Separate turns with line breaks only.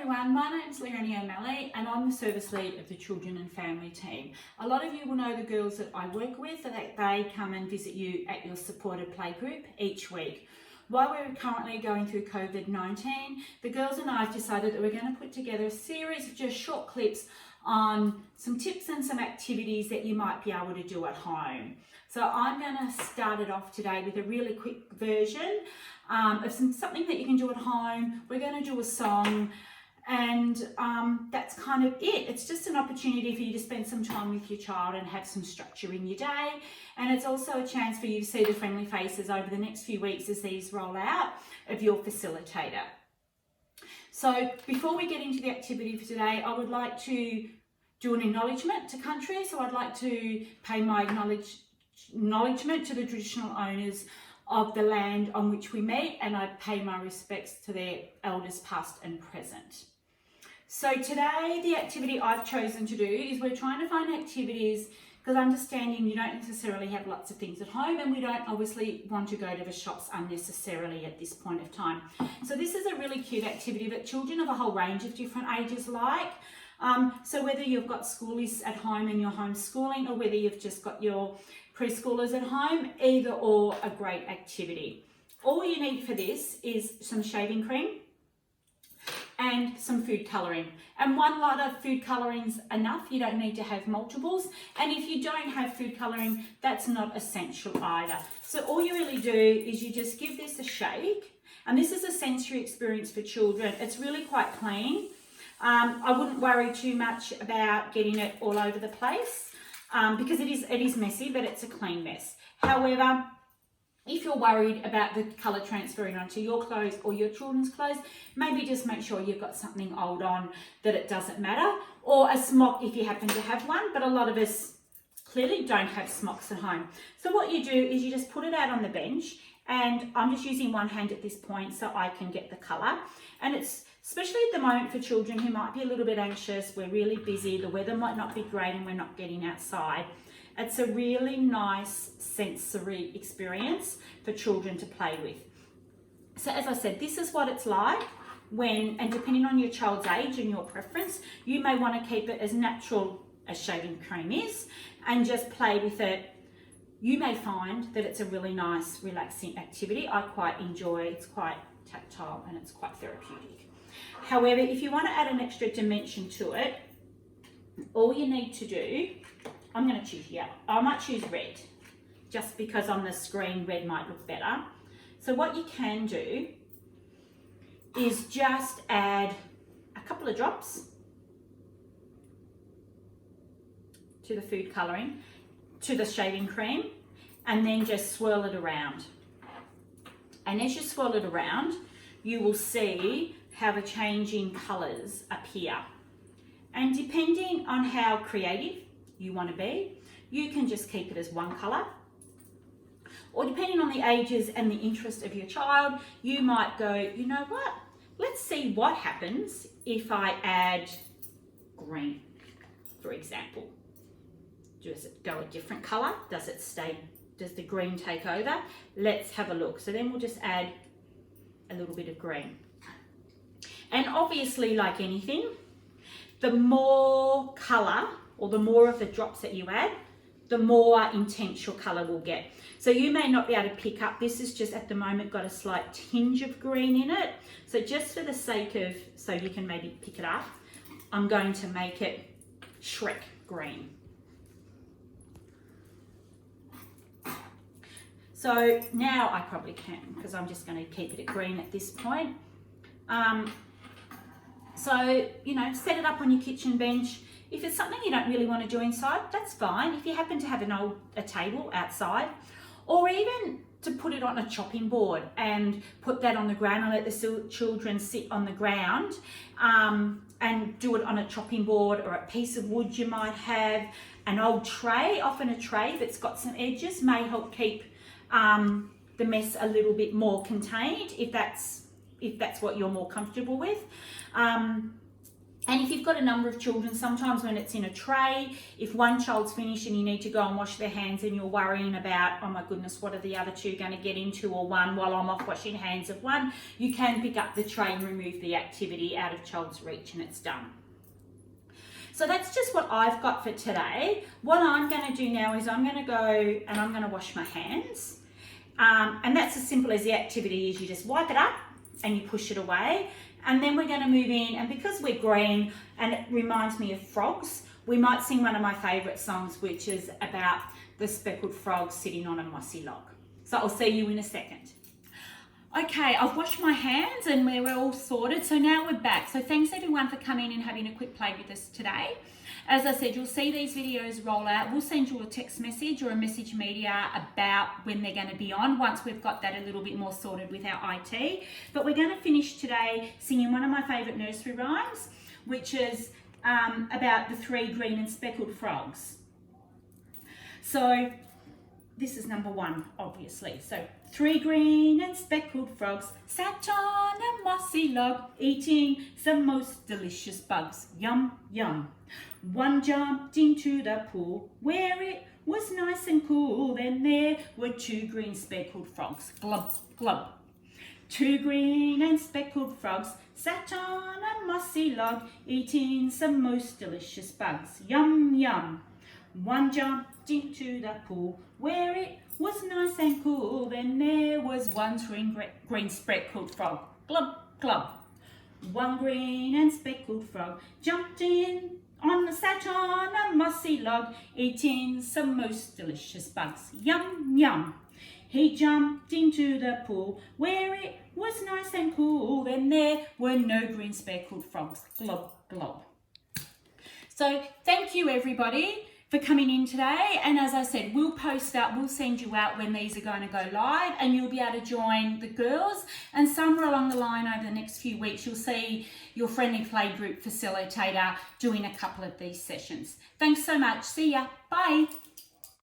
everyone, my name is Leonie O'Malley and I'm the service lead of the Children and Family team. A lot of you will know the girls that I work with, that they come and visit you at your supported playgroup each week. While we're currently going through COVID-19, the girls and I have decided that we're going to put together a series of just short clips on some tips and some activities that you might be able to do at home. So I'm going to start it off today with a really quick version of something that you can do at home. We're going to do a song and that's kind of it. It's just an opportunity for you to spend some time with your child and have some structure in your day. And it's also a chance for you to see the friendly faces over the next few weeks as these roll out of your facilitator. So before we get into the activity for today, I would like to do an acknowledgement to country. So I'd like to pay my acknowledgement to the traditional owners of the land on which we meet, and I pay my respects to their elders past and present. So today the activity I've chosen to do is we're trying to find activities, because understanding you don't necessarily have lots of things at home and we don't obviously want to go to the shops unnecessarily at this point of time. So this is a really cute activity that children of a whole range of different ages like. So whether you've got schoolies at home and you're homeschooling, or whether you've just got your preschoolers at home, either or a great activity. All you need for this is some shaving cream and some food colouring. And one lot of food colouring's enough. You don't need to have multiples. And if you don't have food colouring, that's not essential either. So all you really do is you just give this a shake. And this is a sensory experience for children. It's really quite clean. I wouldn't worry too much about getting it all over the place because it is messy, but it's a clean mess. However, if you're worried about the colour transferring onto your clothes or your children's clothes, maybe just make sure you've got something old on that it doesn't matter, or a smock if you happen to have one, but a lot of us clearly don't have smocks at home. So what you do is you just put it out on the bench, and I'm just using one hand at this point so I can get the colour. And it's especially at the moment for children who might be a little bit anxious, we're really busy, the weather might not be great and we're not getting outside. It's a really nice sensory experience for children to play with. So as I said, this is what it's like when, and depending on your child's age and your preference, you may want to keep it as natural as shaving cream is and just play with it. You may find that it's a really nice, relaxing activity. I quite enjoy it. It's quite tactile and it's quite therapeutic. However, if you want to add an extra dimension to it, all you need to do, I'm going to choose yellow. I might choose red, just because on the screen red might look better. So what you can do is just add a couple of drops to the food colouring, to the shaving cream, and then just swirl it around. And as you swirl it around, you will see how the changing colours appear. And depending on how creative you want to be, you can just keep it as one colour. Or depending on the ages and the interest of your child, you might go, you know what, let's see what happens if I add green, for example. Does it go a different colour? Does the green take over? Let's have a look. So then we'll just add a little bit of green. And obviously, like anything, the more colour or the more of the drops that you add, the more intense your colour will get. So you may not be able to pick up, this is just at the moment got a slight tinge of green in it. So just for the sake of, so you can maybe pick it up, I'm going to make it Shrek green. So now I probably can, because I'm just going to keep it at green at this point. So, you know, set it up on your kitchen bench. If it's something you don't really want to do inside, that's fine. If you happen to have a table outside, or even to put it on a chopping board and put that on the ground and let the children sit on the ground and do it on a chopping board, or a piece of wood you might have, an old tray. Often a tray that's got some edges may help keep the mess a little bit more contained if that's what you're more comfortable with. And if you've got a number of children, sometimes when it's in a tray, if one child's finished and you need to go and wash their hands and you're worrying about, oh my goodness, what are the other two going to get into, or one while I'm off washing hands of one, you can pick up the tray and remove the activity out of child's reach and it's done. So that's just what I've got for today. What I'm going to do now is I'm going to go and I'm going to wash my hands. And that's as simple as the activity is. You just wipe it up and you push it away. And then we're going to move in, and because we're green and it reminds me of frogs, we might sing one of my favourite songs, which is about the speckled frog sitting on a mossy log. So I'll see you in a second. Okay, I've washed my hands and we're all sorted. So now we're back. So thanks everyone for coming and having a quick play with us today. As I said, you'll see these videos roll out. We'll send you a text message or a message media about when they're going to be on once we've got that a little bit more sorted with our IT. But we're going to finish today singing one of my favourite nursery rhymes, which is about the 3 green and speckled frogs. So this is number 1, obviously. So 3 green and speckled frogs sat on a mossy log, eating some most delicious bugs. Yum, yum. One jumped into the pool where it was nice and cool. Then there were 2 green speckled frogs. Glub, glub. 2 green and speckled frogs sat on a mossy log, eating some most delicious bugs. Yum, yum. One jumped into the pool where it was nice and cool. Then there was 1 green speckled frog. Glub, glub. 1 green and speckled frog jumped sat on a mossy log, eating some most delicious bugs. Yum, yum. He jumped into the pool where it was nice and cool. Then there were no green speckled frogs. Glub, glub. So thank you everybody for coming in today, and as I said, we'll post up, we'll send you out when these are going to go live, and you'll be able to join the girls, and somewhere along the line over the next few weeks you'll see your friendly playgroup facilitator doing a couple of these sessions. Thanks so much. See ya. Bye.